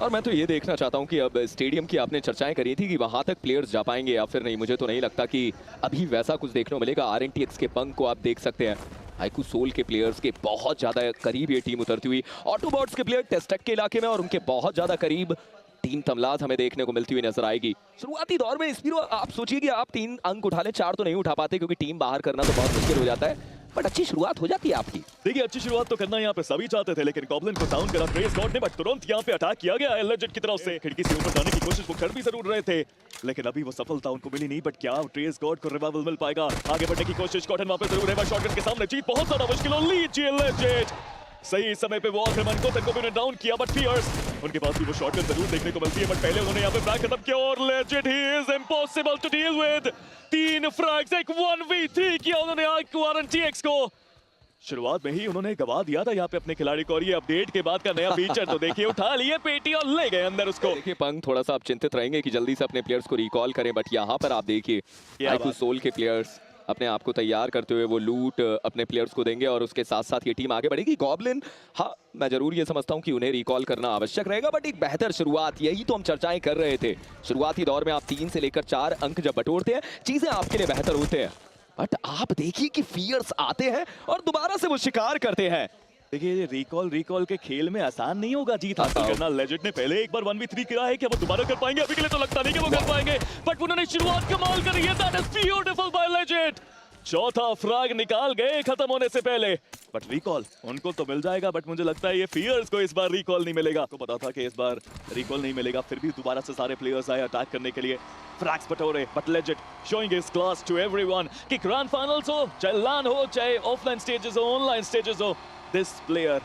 और मैं तो ये देखना चाहता हूँ कि अब स्टेडियम की आपने चर्चाएं करी थी कि वहां तक प्लेयर्स जा पाएंगे या फिर नहीं। मुझे तो नहीं लगता कि अभी वैसा कुछ देखने को मिलेगा। RNTX के पंख को आप देख सकते हैं, आईकू सोल के प्लेयर्स के बहुत ज्यादा करीब ये टीम उतरती हुई, ऑटोबॉट्स के प्लेयर टेस्टक के इलाके में और उनके बहुत ज्यादा करीब टीम तमलाज हमें देखने को मिलती हुई नजर आएगी। शुरुआती दौर में स्पीरो आप सोचिए कि आप 3 अंक उठा ले, 4 तो नहीं उठा पाते क्योंकि टीम बाहर करना तो बहुत मुश्किल हो जाता है, बट अच्छी शुरुआत हो जाती है आपकी। देखिए अच्छी शुरुआत तो करना यहाँ पे सभी चाहते थे, लेकिन गॉब्लिन को डाउन करा ट्रेस गॉड ने, बट तुरंत यहाँ पे अटैक किया गया लेजेंड की तरफ से। खिड़की से ऊपर जाने की कोशिश वो कर भी जरूर रहे थे, लेकिन अभी वो सफलता उनको मिली नहीं। बट क्या ट्रेस गॉड को रिवाइवल मिल पाएगा? आगे बढ़ने की कोशिश कॉटन वहां पे जरूर है, शॉटगन के सामने जीत बहुत ज्यादा मुश्किल हो। लीजिए लेजेंड सही समय पे वो आक्रमण को तनको भी डाउन किया, बट फियर्स उनके पास भी वो शॉटगन जरूर देखने को मिलती है, बट पहले उन्होंने यहाँ पे फ्रैग खत्म किया और legend he is impossible to deal with. 3 frags, एक 1v3 किया उन्होंने आईकू RNTX को। शुरुआत में ही उन्होंने गवा दिया था यहाँ पे अपने खिलाड़ी को, और ये अपडेट के बाद का नया फीचर तो देखिए उठा लिए पेटी और ले गए अंदर उसको। देखिए पंग थोड़ा सा आप चिंतित रहेंगे कि जल्दी से अपने प्लेयर्स को रिकॉल करें, बट यहाँ पर आप देखिए आईकू सोल के प्लेयर्स अपने आप को तैयार करते हुए वो लूट अपने प्लेयर्स को देंगे और उसके साथ साथ ये टीम आगे बढ़ेगी। गॉब्लिन, हाँ मैं जरूर ये समझता हूँ कि उन्हें रिकॉल करना आवश्यक रहेगा, बट एक बेहतर शुरुआत, यही तो हम चर्चाएं कर रहे थे। शुरुआती दौर में आप 3 से लेकर 4 अंक जब बटोरते हैं चीजें आपके लिए बेहतर होते हैं, बट आप देखिए कि फियर्स आते हैं और दोबारा से वो शिकार करते हैं। देखिए रिकॉल के खेल में आसान नहीं होगा जीत हासिल करना। लेजेंड ने पहले एक बार 1v3 किया है, क्या वो दोबारा कर पाएंगे? अभी के लिए तो लगता नहीं कि वो कर पाएंगे, बट उन्होंने शुरुआत कमाल करी है। That is beautiful by legend. चौथा फ्रैग निकाल गए खत्म होने से पहले, बट रिकॉल उनको तो मिल जाएगा, बट मुझे लगता है ये फियर्स को इस बार रिकॉल नहीं मिलेगा। तो पता था कि इस बार रिकॉल नहीं मिलेगा, फिर भी दोबारा से सारे प्लेयर्स आए अटैक करने के लिए, फ्रैग्स बटोरे, but legend showing his class to everyone कि ग्रैंड फाइनल्स हो, चाहे LAN हो, चाहे ऑफलाइन स्टेजेस हो, ऑनलाइन स्टेजेस हो, दिस प्लेयर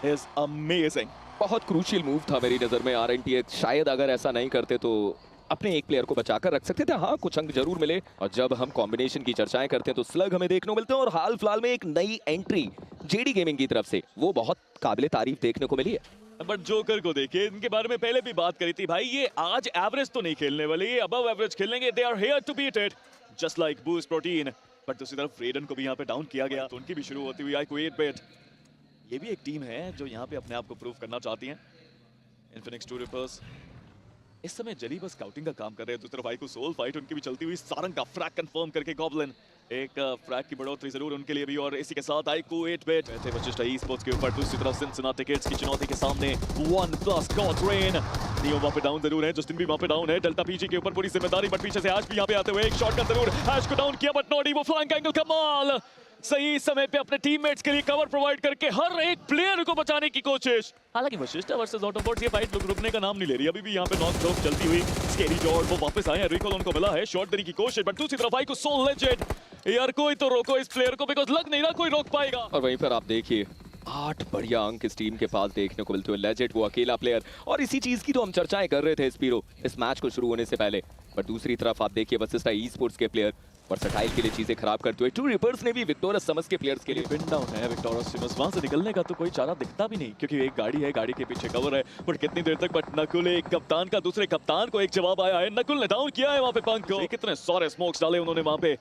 इज अमेजिंग। बहुत क्रूशियल मूव था मेरी नजर में। RNTX शायद अगर ऐसा नहीं करते तो अपने एक प्लेयर को बचाकर रख सकते थे। हाँ कुछ अंक जरूर मिले, और जब हम कॉम्बिनेशन की चर्चाएं करते हैं तो स्लग हमें देखने को मिलते हैं, और हाल फिलहाल में एक नई एंट्री जेडी गेमिंग की तरफ से वो बहुत काबिले तारीफ देखने को मिली है। बट जोकर को देखिए, इनके बारे में पहले भी बात करी थी भाई, ये आज एवरेज तो नहीं खेलने वाले, ये अबव एवरेज खेलेंगे। They are here to beat it just like boost protein. But दूसरी तरफ रेडन को भी यहाँ पे डाउन किया गया, तो उनकी भी शुरू होती हुई आईकू 8-bit। ये भी एक टीम है जो यहाँ पे अपने आप को प्रूव करना चाहती है। इन्फिनिक्स 2 रिपर्स इस समय जली बस स्काउटिंग का काम कर रहे हैं। दूसरी तरफ आईकू सोल फाइट उनकी भी चलती हुई, सारंग का फ्रैग कंफर्म करके गॉब्लिन एक फ्रैग की बढ़ोतरी जरूर उनके लिए भी, और इसी के साथ आईकू 8-bit थे वशिष्ठा ई-स्पोर्ट्स के ऊपर। दूसरी तरफ सिंसिनाटी किड्स की चुनौती के सामने 1+ गॉड रेन। नियो वहां पे डाउन जरूर है, जस्टिन भी वहां पे डाउन है, डेल्टा पीजी के ऊपर पूरी जिम्मेदारी, बट पीछे से ऐश भी यहां पे आते हुए एक शॉट का जरूर ऐश को डाउन किया, बट नॉडी वो फ्लैंक एंगल कमाल, सही समय पे अपने टीममेट्स के लिए कवर प्रोवाइड करके हर एक प्लेयर को बचाने की कोशिश। हालांकि वशिष्ठा वर्सेस ऑटोबॉट्स ये फाइट रुकने का नाम नहीं ले रही, अभी भी यहाँ पे नॉक ड्रॉप चलती हुई। स्केरी जॉर्ड वो वापस आए हैं, रिकॉल उनको मिला है, शॉट देने की कोशिश, बट दूसरी तरफ आईकू सोल लेजेंड, यार कोई तो रोको इस प्लेयर को, बिकॉज़ लग नहीं रहा कोई रोक पाएगा। और वहीं पर आप देखिए 8 बढ़िया अंक इस टीम के पास देखने को मिलते हुए। लेजेंड वो अकेला प्लेयर, और इसी चीज की तो हम चर्चाएं कर रहे थे स्पीरो इस मैच को शुरू होने से पहले। पर दूसरी तरफ आप देखिए वशिष्ठा ई-स्पोर्ट्स के प्लेयर वर्सेटाइल के लिए चीजें खराब करते हुए 2 रिपर्स ने भी विक्टोरस समझ के प्लेयर्स के लिए पिन डाउन है विक्टोरस सिमस, वहां से निकलने का तो कोई चारा दिखता भी नहीं, क्योंकि एक गाड़ी है, गाड़ी के पीछे कवर है, बट कितनी देर तक। बट नकुल एक कप्तान का दूसरे कप्तान को एक जवाब आया है, नकुल ने डाउन किया है वहां पे पंख को। कितने सारे स्मोक्स डाले उन्होंने वहां पे,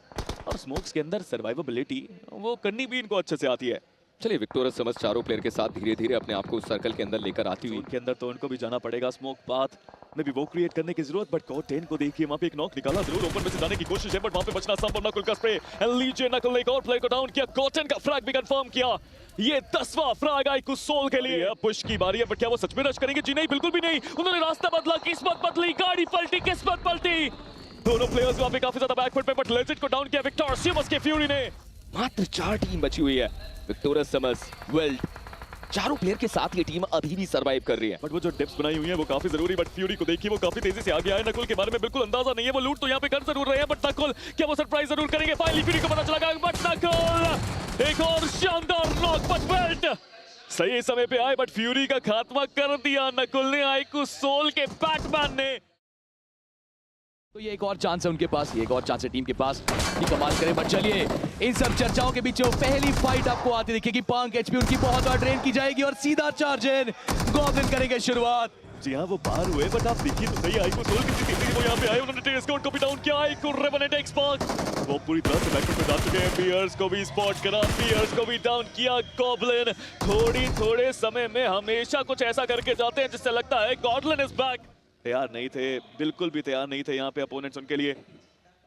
और स्मोक्स के अंदर सर्वाइवेबिलिटी वो करनी भी इनको अच्छे से आती है। चलिए विक्टोरस समझ चारों प्लेयर के साथ धीरे धीरे अपने आप को उस सर्कल के अंदर लेकर आती हुई। उनके अंदर तो उनको भी जाना पड़ेगा, स्मोक पाथ में भी वो क्रिएट करने की जरूरत, बट कोड 10 को देखिए वहां पे एक नॉक निकाला जरूर, ओपन में से जाने की कोशिश है, बट वहां पे बचना संभव। नकुल का स्प्रे, लीजिए नकुल ने एक और प्लेयर को डाउन किया, कॉटन का फ्रैग भी कंफर्म किया। ये 10वां फ्रैग आईकू सोल के लिए। अब पुश की बारी है, बट क्या वो सच में रश करेंगे? जी नहीं, बिल्कुल भी नहीं। उन्होंने रास्ता बदला, किस्मत बदली, गाड़ी पलटी, किस्मत पलटी। दोनों प्लेयर्स वहां पे काफी ज्यादा बैकफुट पे, बट लेजेंड को डाउन किया विक्टर सिमस के फ्यूरी ने। मात्र 4 टीम बची हुई है, विक्टोरस समस, वेल्ड, चारों प्लेयर के साथ ये टीम अभी भी सरवाइव कर रही है। बट वो जो डिप्स बनाई हुई है वो काफी जरूरी, बट फ्यूरी को देखिए वो काफी तेजी से आगे आया। नकुल के बारे में बिल्कुल अंदाजा नहीं है, वो लूट तो यहाँ पे कर जरूर रहे हैं, बट नकुल क्या वो सरप्राइज जरूर करेंगे? फाइनली फ्यूरी को पता चला, बट नकुल एक और शानदार नॉक, बट बेल्ट सही समय पे आए, बट फ्यूरी का खात्मा कर दिया नकुल ने, आईकू सोल के बैटमैन ने। तो ये एक और चांस है उनके पास, ये एक और चांस है टीम के पास कि कमाल करें। बट चलिए इन सब चर्चाओं के बीच पहली फाइट आपको आती दिखेगी। पंक एचपी उनकी बहुत बार ड्रेन की जाएगी और सीधा चार्ज इन गॉब्लिन करेंगे शुरुआत। जी हाँ वो बाहर हुए, बट आप देखिए तो सही आईकू सोल कितनी तेजी से वो यहाँ पे आए, उन्होंने टेस्ट को भी डाउन किया। आईकू रेवेनेंट एक्सपर्ट वो पूरी तरह से बैकफुट में जा चुके हैं। पियर्स को भी स्पॉट करा, पियर्स को भी डाउन किया गॉब्लिन। थोड़े समय में हमेशा कुछ ऐसा करके जाते हैं जिससे लगता है गॉब्लिन इज बैक। तैयार नहीं थे, बिल्कुल भी तैयार नहीं थे यहाँ पे अपोनेंट्स उनके लिए,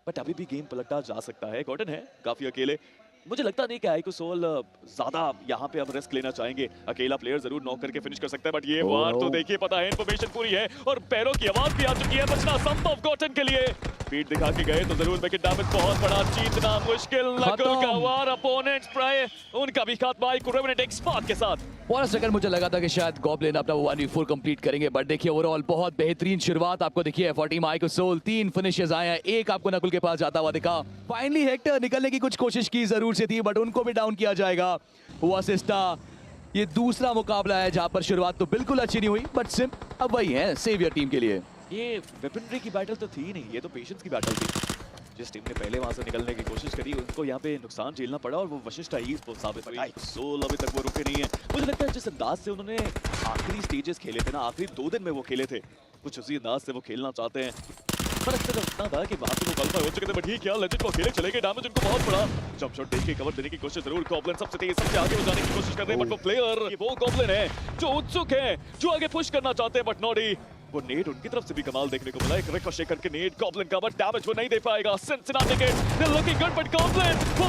बट अभी भी गेम पलटा जा सकता है। गॉर्डन है काफी अकेले, मुझे लगता नहीं कि आईक्यू सोल ज्यादा यहाँ पे अब रिस्क लेना चाहेंगे। अकेला प्लेयर जरूर नॉक करके फिनिश कर सकता है, बट ये वार तो देखिए, पता है इन्फॉर्मेशन पूरी है और पैरों की आवाज भी आ चुकी है। बचना संभव गॉर्डन के लिए, स्पीड दिखा के गए तो जरूर, लेकिन डैमेज बहुत बड़ा, जीतना मुश्किल। नकुल का वार, अपोनेंट्स प्राय उनका भी खात्मा आईक्यू रेवेनेंट एक स्पॉट के साथ। फॉर सेकंड मुझे लगा था कि शायद गॉब्लिन अपना 1v4 कंप्लीट करेंगे, बट देखिए ओवरऑल बहुत बेहतरीन शुरुआत आपको देखिए for team iQOO Soul. 3 finishes आए हैं, एक आपको नकुल के पास जाता हुआ दिखा। फाइनली हेक्टर निकलने की कुछ कोशिश की जरूर से थी, बट उनको भी डाउन किया जाएगा। वो असिस्टा, ये दूसरा मुकाबला है जहां पर शुरुआत तो बिल्कुल अच्छी नहीं हुई, बट सिम अब वही है सेवियर टीम के लिए। ये वेपनरी की बैटल तो थी नहीं, ये तो पेशेंस की बैटल थी। जिस टीम ने पहले वहां से निकलने की कोशिश करी उनको यहाँ पे नुकसान झेलना पड़ा और वो वशिष्ठा ही वो साबित हुई। सोल अभी तक वो रुके नहीं है। मुझे लगता है जिस अंदाज से उन्होंने आखिरी स्टेजेस खेले थे ना, आखिरी 2 दिन में वो खेले थे, कुछ उसी अंदाज से वो खेलना चाहते हैं। फर्क सिर्फ इतना था कि वहां पे वो क्वालीफाई हो चुके थे, बट ठीक है लेजेंड को अकेले चले गए। डैमेज उनको बहुत बड़ा, जंप शॉट देख के कवर देने की कोशिश जरूर। गॉब्लिन सबसे तेज, सबसे आगे हो जाने की कोशिश कर रहे हैं, बट वो प्लेयर, ये वो गॉब्लिन है जो उत्सुक है, जो आगे पुश करना चाहते हैं, बट नॉडी। वो नेट उनकी तरफ से भी कमाल देखने को मिला, एक रिकोशेट करके नेट गॉब्लिन का, बट डैमेज वो नहीं दे पाएगा। सिंसिनाटी के they looking good, but goblin वो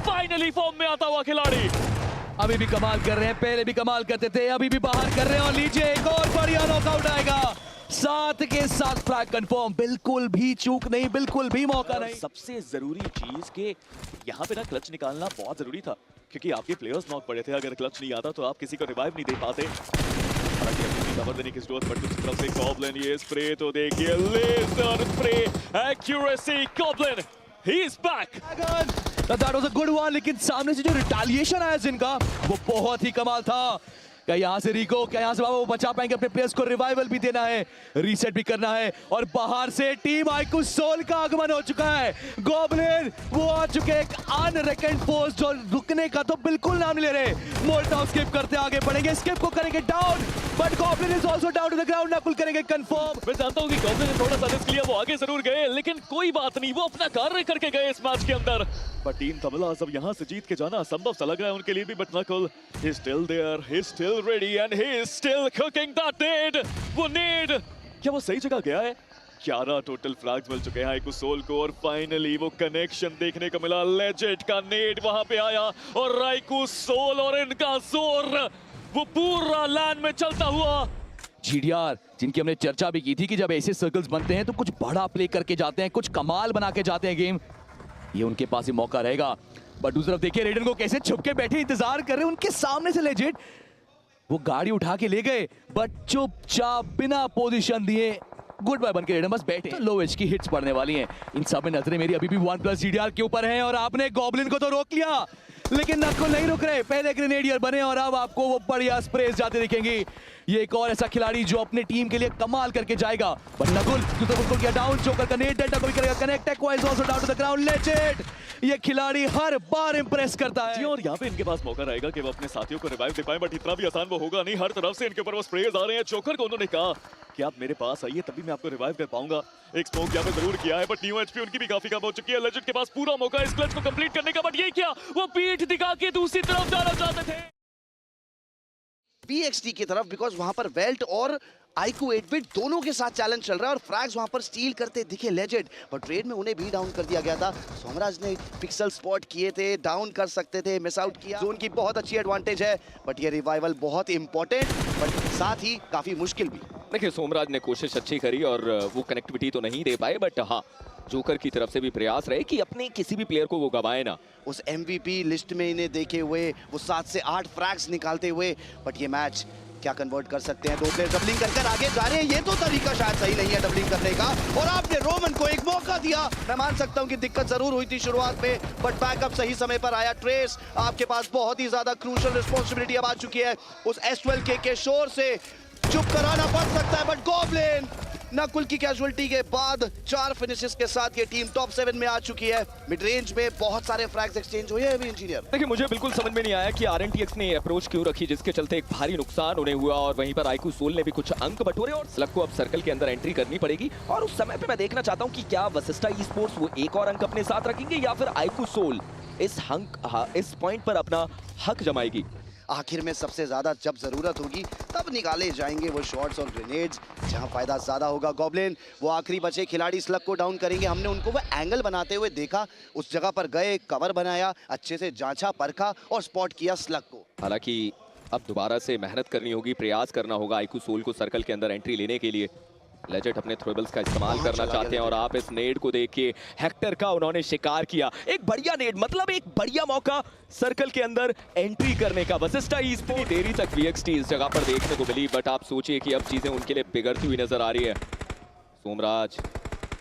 फाइनली फॉर्म में आता हुआ खिलाड़ी। अभी भी कमाल कर रहे हैं, पहले भी कमाल करते थे, अभी भी बाहर कर रहे हैं। और लीजिए एक और बढ़िया नॉकआउट आएगा, साथ के साथ फ्रैग कंफर्म, बिल्कुल भी चूक नहीं, बिल्कुल भी मौका नहीं। सबसे जरूरी चीज के यहाँ पे ना क्लच निकालना बहुत जरूरी था, क्योंकि आपके प्लेयर्स नॉक पड़े थे। अगर क्लच नहीं आता तो आप किसी को रिवाइव नहीं दे पाते। कवर देने की जरूरत, बट दूसरी तरफ से गॉब्लिन, ये स्प्रे तो देखिए, laser spray, accuracy, Goblin he is back. That was a good one, लेकिन सामने से जो रिटालिएशन आया जिनका वो बहुत ही कमाल था। क्या यहाँ से रिको, क्या यहाँ से बाबा वो बचा पाएंगे अपने प्लेयर्स को? रिवाइवल भी देना है, रीसेट भी करना है, और बाहर से टीम आईक्यू सोल का आगमन हो चुका है। गॉब्लिन वो आ चुके हैं, एक अनरेकन्ड फोर्स जो रुकने का तो बिल्कुल नाम ले रहे। मोल्टाउ स्किप करते आगे बढ़ेंगे, स्किप को करेंगे down, but Goblin is also down to the ground. Nakul करेंगे कंफर्म। मैं जानता हूँ कि गॉब्लिन ने थोड़ा सा रिस्क लिया, वो आगे जरूर गए, लेकिन कोई बात नहीं, वो अपना कार्य करके गए इस मैच के अंदर। बट टीम तबला अब यहाँ से जीत के जाना असंभव सा लग रहा है उनके लिए भी, but Nakul he is still there, he is still ready and he is still cooking that need. वो need क्या वो सही जगह गया है? 11 टोटल फ्लैग्स मिल चुके हैं आईक्यू सोल को, और फाइनली वो कनेक्शन देखने को मिला। लेजेंड का नेड वहां पे आया और आईक्यू सोल और इनका जोर वो पूरा लैंड में चलता हुआ। जीडीआर जिनकी हमने चर्चा भी की थी कि जब ऐसे सर्कल्स बनते हैं तो कुछ बड़ा प्ले करके जाते हैं, कुछ कमाल बना के जाते हैं गेम, ये उनके पास ही मौका रहेगा। बट दूसरी तरफ देखिए रेडन को कैसे छुप के बैठे इंतजार कर रहे हैं, उनके सामने से लेजेंड वो गाड़ी उठा के ले गए, बट चुपचाप बिना पोजीशन दिए गुड बाय बन के रेडन बस बैठे। तो लो एज की हिट्स पड़ने वाली हैं, इन सब में नजरें मेरी अभी भी 1+ जीडीआर के ऊपर हैं, और आपने गॉब्लिन को तो रोक लिया, लेकिन नकुल नहीं रुक रहे। पहले ग्रेनेडियर बने और अब आपको वो बढ़िया स्प्रेस जाते दिखेंगी। ये एक और ऐसा खिलाड़ी जो अपने टीम के लिए कमाल करके जाएगा। बट नकुल तो किया डाउन, चोकर का नेट डेल्टा को भी करेगा कनेक्ट, एक्वाइज also down to the ground. Legend ये खिलाड़ी हर बार इंप्रेस करता है। जी, और यहाँ पे इनके पास मौका रहेगा कि वो अपने साथियों को रिवाइव दे पाए, बट इतना भी आसान वो होगा नहीं। हर तरफ से इनके ऊपर वो स्प्रेज आ रहे हैं। चोकर को उन्होंने कहा कि आप मेरे पास आइए तभी मैं आपको रिवाइव कर पाऊंगा। एक स्मोक यहाँ पे जरूर किया है, बट न्यू एचपी उनकी भी काफी कम हो चुकी है। लेजेंड के पास पूरा मौका इस क्लच को कंप्लीट करने का, बट ये क्या वो पीठ दिखा के दूसरी तरफ जाना चाहते थे BXT की तरफ, बिकॉज वहां पर वेल्ट और आईक्यू 8-बिट दोनों के साथ चैलेंज चल रहा है और फ्रैग्स वहां पर स्टील करते दिखे लेजेंड, बट ट्रेड में उन्हें भी डाउन कर दिया गया था। सोमराज ने पिक्सल स्पॉट किए थे, डाउन कर सकते थे, मिस आउट किया। जोन की बहुत अच्छी एडवांटेज है, बट ये रिवाइवल बहुत इंपॉर्टेंट, बट साथ ही काफी मुश्किल भी। देखिए सोमराज ने कोशिश अच्छी करी और वो कनेक्टिविटी तो नहीं दे पाए, बट हाँ जोकर की तरफ से भी प्रयास रहे कि अपने किसी भी प्लेयर को वो गवाए ना। उस MVP लिस्ट में इन्हें देखे हुए वो 7 से 8 फ्रैग्स निकालते हुए, बट ये मैच क्या कन्वर्ट कर सकते हैं? 2 प्लेयर डबलिंग कर आगे जा रहे हैं, ये तो तरीका शायद सही नहीं है डबलिंग करने का, और आपने रोमन को एक मौका दिया। मैं मान सकता हूं कि दिक्कत जरूर हुई थी शुरुआत में, बट बैकअप सही समय पर आया। ट्रेस आपके पास बहुत ही ज्यादा क्रूशियल रिस्पॉन्सिबिलिटी अब आ चुकी है, उस S12K के शोर से चुप कराना पड़ सकता है, बट गॉब्लिन नकुल की कैजुअलिटी के बाद 4 फिनिशेस के साथ ये टीम टॉप 7 में आ चुकी है। मिड रेंज में बहुत सारे फ्रैग्स एक्सचेंज हुए हैं अभी इंजीनियर। देखिए मुझे बिल्कुल समझ में नहीं आया कि RNTX ने अप्रोच क्यों रखी, जिसके चलते एक भारी नुकसान उन्हें हुआ और वहीं पर आईकू सोल ने भी कुछ अंक बटोरे और स्लग को अब सर्कल के अंदर एंट्री करनी पड़ेगी। और उस समय पे मैं देखना चाहता हूं कि क्या वशिष्ठा ई स्पोर्ट्स वो एक और अंक अपने साथ रखेंगे या फिर आईकू सोल इस पॉइंट पर अपना हक जमाएगी। आखिर में सबसे ज्यादा जब जरूरत होगी तब निकाले जाएंगे वो शॉट्स और ग्रेनेड्स जहां फायदा ज्यादा होगा। गॉब्लिन वो आखिरी बचे खिलाड़ी स्लग को डाउन करेंगे। हमने उनको वो एंगल बनाते हुए देखा, उस जगह पर गए, कवर बनाया, अच्छे से जांचा परखा और स्पॉट किया स्लग को। हालांकि अब दोबारा से मेहनत करनी होगी, प्रयास करना होगा आईकू सोल को सर्कल के अंदर एंट्री लेने के लिए। लेजेंड अपने थ्रोबल्स का इस्तेमाल करना चाहते हैं और आप इस नेड को देखिए, हेक्टर का उन्होंने शिकार किया। एक बढ़िया नेड, मतलब एक बढ़िया मौका सर्कल के अंदर एंट्री करने का। वशिष्ठा ई स्पोर्ट्स देरी तक VXT इस जगह पर देखने को मिली, बट आप सोचिए कि अब चीजें उनके लिए बिगड़ती हुई नजर आ रही है। सोमराज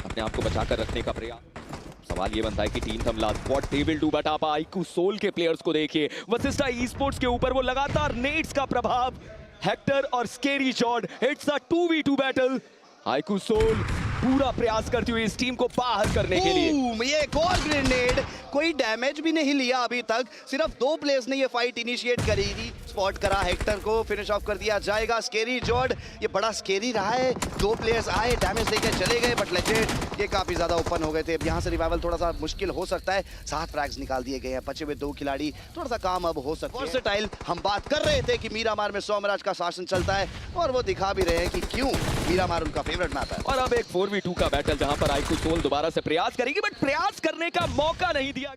अपने आप को बचाकर रखने का प्रयास। सवाल ये बनता है कि टीम थमलास what they will do, but आप आईकू सोल के प्लेयर्स को देखिए। वशिष्ठा ई स्पोर्ट्स के ऊपर वो लगातार नेड्स का प्रभाव, हेक्टर और स्केरी जॉर्ड, इट्स अ 2v2 बैटल। आईकू सोल पूरा प्रयास करती हुई इस टीम को बाहर करने के लिए। ये एक और ग्रेनेड, कोई डैमेज भी नहीं लिया अभी तक, सिर्फ 2 प्लेयर्स ने ये फाइट इनिशिएट करी थी। स्पॉट करा हेक्टर को, फिनिश ऑफ कर दिया जाएगा। स्केरी जॉर्ड ये बड़ा स्केरी रहा है, 2 प्लेयर्स आए, डैमेज देके चले गए, बट लेजेंड ये काफी ज्यादा ओपन हो गए थे। अब यहाँ से रिवाइवल थोड़ा सा मुश्किल हो सकता है। 7 फ्रैग्स निकाल दिए गए हैं, बचे हुए 2 खिलाड़ी, थोड़ा सा काम अब हो सकता है। वर्सेटाइल हम बात कर रहे थे कि मीरामार में सोमराज का शासन चलता है और वो दिखा भी रहे हैं कि क्यों मीरामार उनका फेवरेट मैप है। और अब एक 4v2 का बैटल जहां पर आईकू सोल दोबारा से प्रयास करेगी, बट प्रयास करने का मौका नहीं दिया।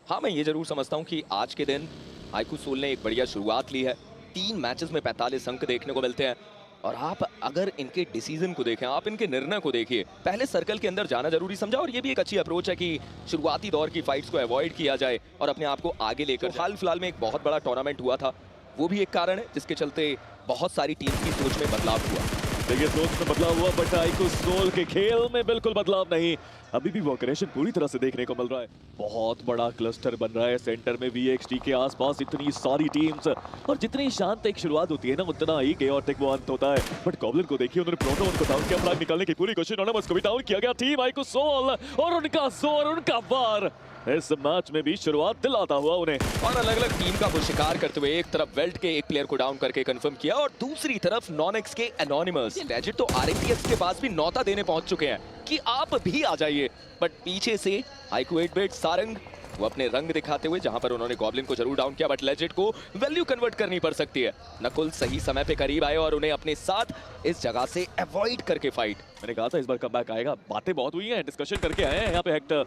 हाँ, मैं ये जरूर समझता हूं कि आज के दिन आईकू सोल ने एक बढ़िया शुरुआत ली है। 3 मैचेस में 45 अंक देखने को मिलते हैं और आप अगर इनके डिसीजन को देखें, आप इनके निर्णय को देखिए। पहले सर्कल के अंदर जाना जरूरी समझा और ये भी एक अच्छी अप्रोच है कि शुरुआती दौर की फाइट्स को अवॉइड किया जाए और अपने आप को आगे लेकर। हाल फिलहाल में एक बहुत बड़ा टूर्नामेंट हुआ था, वो भी एक कारण है जिसके चलते बहुत सारी टीम की सोच में बदलाव हुआ। देखिए सोच में बदलाव हुआ, बट आईकू सोल के खेल में बिल्कुल बदलाव नहीं। अभी भी वो अग्रेशन पूरी तरह से देखने को मिल रहा है। बहुत बड़ा क्लस्टर बन रहा है सेंटर में VXT के आसपास, इतनी सारी टीम्स, और जितनी शांत एक शुरुआत होती है ना, उतना ही केओटिक वो अंत होता है। बट गॉब्लिन को देखिए, उन्होंने प्रोटोन को डाउन किया, फ्लैग निकालने की पूरी कोशिश, उन्होंने भी डाउन किया गया। टीम आईकू सोल और उनका जोर, उनका वार इस मैच में भी शुरुआत दिलाता हुआ उन्हें। और अलग अलग टीम का वो शिकार करते हुए एक तरफ वेल्ट के एक प्लेयर को डाउन करके कंफर्म किया और दूसरी तरफ नॉनेक्स के एनोनिमस। लेजेंड तो RNTX के पास भी नौता देने पहुंच चुके हैं कि आप भी आ जाइए, बट पीछे से आईकू 8-बिट सारंग वो अपने रंग दिखाते हुए, जहां पर उन्होंने गॉब्लिन को जरूर डाउन किया, बट लेजेंड को वैल्यू कन्वर्ट करनी पड़ सकती है। नकुल सही समय पे करीब आए और उन्हें अपने साथ इस जगह से अवॉइड करके फाइट। मैंने कहा था इस बार कमबैक आएगा, बातें बहुत हुई हैं, डिस्कशन करके आए हैं यहाँ पे हेक्टर,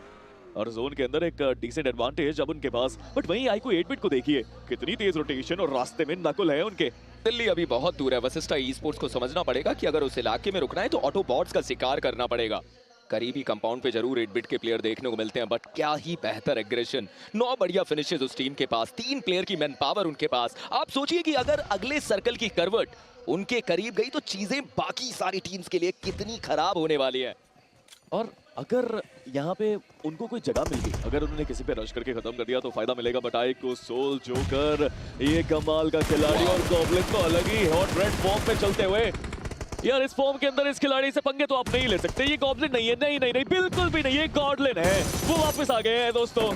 और जोन के अंदर एक डिसेंट एडवांटेज अब उनके पास। बट वहीं आईकू 8-बिट को देखिए, कितनी तेज रोटेशन और रास्ते में नकुल है उनके। दिल्ली अभी बहुत दूर है। वशिष्ठा ई स्पोर्ट्स को समझना पड़ेगा कि अगर उस इलाके में रुकना है तो ऑटो बॉट्स का शिकार करना पड़ेगा। करीबी कंपाउंड पे जरूर 8-बिट के प्लेयर देखने को मिलते हैं, बट क्या ही बेहतर एग्रेशन, 9 बढ़िया फिनिशेस उस टीम के पास, 3 प्लेयर की मैन पावर उनके पास। आप सोचिए कि अगर अगले सर्कल की करवट उनके करीब गई तो चीजें बाकी सारी टीम्स के लिए कितनी खराब होने वाली है। और अगर यहाँ पे उनको कोई जगह मिल गई, अगर उन्होंने किसी पे रश करके खत्म कर दिया तो फायदा मिलेगा। बट आईकू सोल, जोकर, ये कमाल का खिलाड़ी, और गॉब्लिन को अलग ही हॉट रेड फॉर्म पे चलते हुए। यार इस फॉर्म के अंदर इस खिलाड़ी से पंगे तो आप नहीं ले सकते। ये गॉब्लिन नहीं है, नहीं नहीं नहीं, बिल्कुल भी नहीं, ये गॉडलिन है। वो वापस आ गए हैं दोस्तों।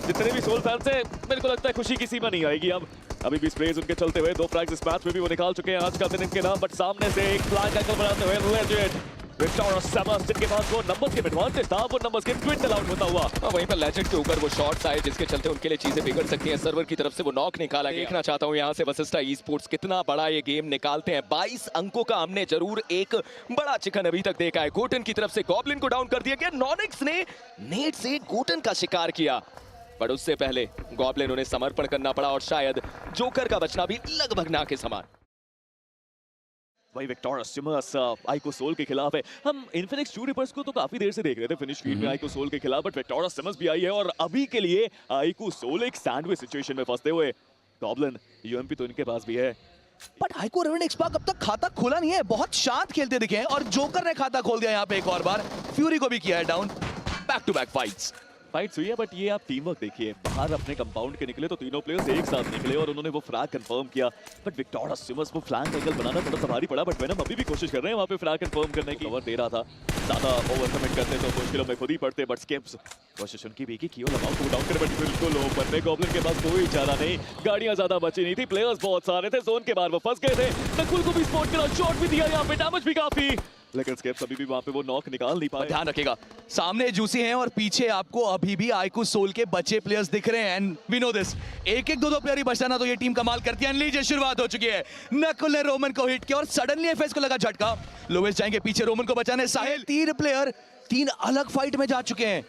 जितने भी सोल फैंस हैं, मेरे को लगता है खुशी की सीमा नहीं आएगी अब। अभी भी स्प्रेज उनके चलते हुए, 2 फ्रैग्स इस मैच में भी वो निकाल चुके हैं। आज का दिन इनके नाम, बट सामने से एक फ्लैग एंगल बनाते हुए लेजेंड विक्टोरियस समर्स, जिनके पास वो नंबर्स के एडवांटेज था, वो नंबर्स के ट्विंडल आउट होता हुआ। और वहीं पर लेजेंड के ऊपर वो शॉट्स आए जिसके चलते उनके लिए चीजें बिगड़ सकती हैं। सर्वर की तरफ से वो नॉक निकाला गया। देखना चाहता हूं यहां से वशिष्ठा ई स्पोर्ट्स कितना बड़ा ये गेम निकालते हैं। 22 अंकों का हमने जरूर एक बड़ा चिकन अभी तक देखा है। गोटन की तरफ से गॉब्लिन को डाउन कर दिया गया। नॉनेक्स ने नेट से गोटन का शिकार किया, पर उससे पहले गॉब्लिन उन्हें समर्पण करना पड़ा और शायद जोकर का बचना भी लगभग ना के समान। भाई विक्टोरियस सिमर्स आईकू सोल के खिलाफ है। हम इन्फिनिक्स 2 रिपर्स को तो काफी देर से देख रहे थे फिनिश फील्ड में आईकू सोल के खिलाफ, बट विक्टोरियस सिमर्स भी आई है और अभी के लिए आईकू सोल एक सैंडविच सिचुएशन में फंसते हुए। गॉब्लिन यूएमपी तो इनके पास भी है, बट आईकू रेवन एक्सपार्क अब तक खाता खोला नहीं है, बहुत शांत खेलते दिखे हैं और जोकर ने खाता खोल दिया यहाँ पे एक और बार। फ्यूरी को भी किया है down. Back to back fights. Fights हुई है, बट ये आप टीम वर्क देखिए, बाहर अपने कंपाउंड के निकले तो तीनों प्लेयर्स एक साथ निकले और उन्होंने वो फ्रैग कंफर्म किया। बट विक्टोरिया सिमर्स वो फ्लैंक एंगल बनाना थोड़ा सा भारी पड़ा, बट वेनम अभी भी कोशिश कर रहे हैं वहां पे फ्रैग कंफर्म करने की। कवर दे रहा था, ज्यादा ओवर कमिट करते तो मुश्किलों में खुद ही पड़ते, बट स्किप्स कोशिश उनकी भी की कियो लगाओ को डाउन कर, बट बिल्कुल ओपन में गॉब्लिन के पास कोई चारा नहीं, गाड़ियां ज्यादा बची नहीं थी, प्लेयर्स बहुत सारे थे, जोन के बाहर वो फंस गए थे। नकुल को भी स्पॉट करा, शॉट भी दिया, यहाँ पे डैमेज भी काफी, लेकिन स्केप्स अभी भी वहां पे वो नॉक निकाल नहीं पाए। ध्यान रखेगा, सामने जूसी हैं और पीछे आपको अभी भी आईकू सोल के बच्चे प्लेयर्स दिख रहे हैं, एंड वी नो दिस। एक एक दो प्लेयर ही बचता ना तो ये टीम कमाल करती है। लीजिए शुरुआत हो चुकी है, नकुल ने रोमन को हिट किया और सडनली एफएस को लगा झटका। लोवेस जाएंगे पीछे रोमन को बचाने, साहिल 3 प्लेयर 3 अलग फाइट में जा चुके हैं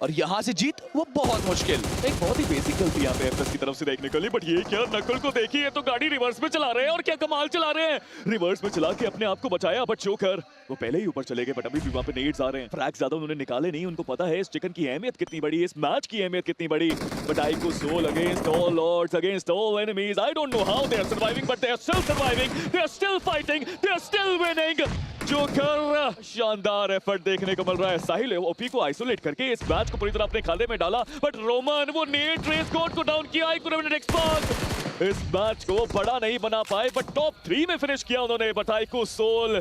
और यहां से जीत वो बहुत मुश्किल। एक बहुत ही बेसिक गलती यहाँ पे एफएस की तरफ से देखने को ली, बट ये क्या, नकुल को देखिए ये तो गाड़ी रिवर्स में चला रहे हैं और क्या कमाल चला रहे हैं, रिवर्स में चला के अपने आप को बचाया, बट जोकर वो पहले ही ऊपर चले गए, बट अभी भी वहाँ पे नेड्स आ रहे हैं, फ्रैग्स ज्यादा उन्होंने निकाले नहीं, उनको पता है इस चिकन की अहमियत कितनी बड़ी है, इस मैच की अहमियत कितनी बड़ी। But iQOO Soul against all lords, against all enemies, I don't know how they are surviving, but they are still surviving, they are still fighting, they are still winning. Joker शानदार effort देखने को मिल रहा है, साहिल OP को isolate करके इस match को पूरी तरह अपने खाते में डाला, बट रोमन वो नेट ट्रेस कोड को डाउन किया, आईकू ने एक्सपर्ट इस मैच को बड़ा नहीं बना पाए, बट टॉप 3 में फिनिश किया उन्होंने। But iQOO Soul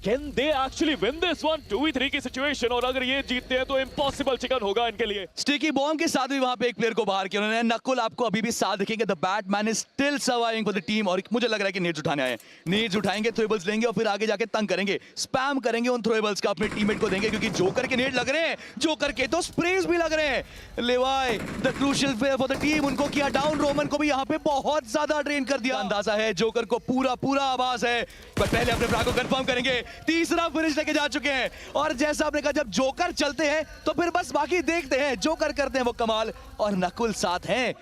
can they actually win this one 2v3 की सिचुएशन, और अगर ये जीतते हैं तो इम्पॉसिबल चिकन होगा इनके लिए। स्टिकी बॉम्ब के साथ भी वहां पे एक प्लेयर को बाहर किया उन्होंने। नकुल आपको अभी भी साथ दिखेंगे, the Batman is still surviving for the team, और मुझे लग रहा है कि नेट्स उठाने आए, नेट्स उठाएंगे, थ्रोएबल्स लेंगे और फिर आगे जाके तंग करेंगे, स्पैम करेंगे उन थ्रोएबल्स का, अपने टीममेट को देंगे क्योंकि जोकर के नेट लग रहे हैं, जोकर के तो स्प्रेज भी लग रहे हैं। लेवाई the crucial player for the team, उनको किया डाउन, रोमन को भी यहाँ पे बहुत ज्यादा ड्रेन कर दिया। अंदाजा है जोकर को पूरा आवाज है, पर पहले अपने फ्रैग को कंफर्म करेंगे, तीसरा फिनिश लेके जा चुके हैं। और जैसा आपने कहा जब जोकर चलते हैं तो फिर बस बाकी देखते हैं, जोकर करते हैं वो कमाल, और नकुल साथ हैं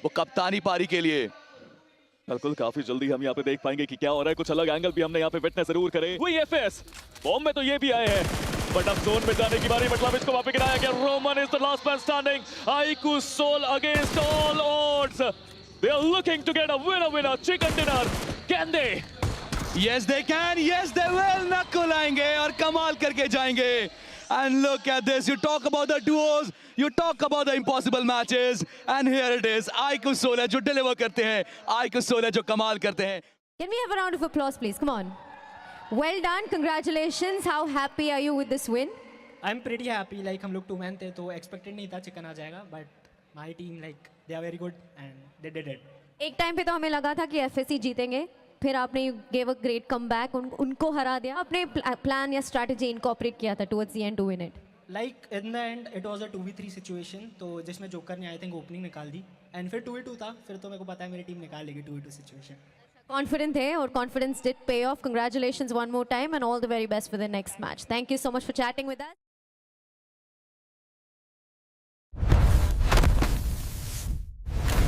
वो कप्तानी पारी के लिए। बिल्कुल काफी जल्दी हम यहाँ पे देख पाएंगे कि क्या हो रहा है, कुछ अलग एंगल भी हमने यहाँ पे विटनेस जरूर करे। वही एफएस बॉम्ब में तो ये भी आए हैं, बट अब जोन में जाने की बारी, मतलब इसको वहां पे गिराया गया। Roman is the last man standing, iQOO Soul against all odds, they are looking to get a winner chicken dinner, can they? Yes they can, yes they will। Nakul आएंगे और कमाल करके जाएंगे। And look at this, you talk about the duos, you talk about the impossible matches, and here it is, iQOO Soul है जो deliver करते हैं, iQOO Soul है जो कमाल करते हैं। Can we have a round of applause, please? Come on. Well done, congratulations. How happy are you with this win? I'm pretty happy. Like हम लोग 2 मैन थे तो expected नहीं था चिकन आ जाएगा, but my team like they are very good and they did it. एक time पे तो हमें लगा था कि एफएससी जीतेंगे, फिर आपने गेव अ ग्रेट कमबैक, उनको हरा दिया, अपने प्लान या स्ट्रैटेजी इनकॉर्पोरेट किया था towards the end to win it. Like in the end it was a 2v3 situation, तो जिसमें जोकर ने आई थिंक ओपनिंग निकाल दी, एंड फिर 2v2 था, फिर तो मेरे को पता है मेरी टीम निकाल लेगी 2v2 सिचुएशन। कॉन्फिडेंट थे और कॉन्फिडेंस डिड पे of. Congratulations one more time and all the very best for the next match. Thank you so much for chatting with us.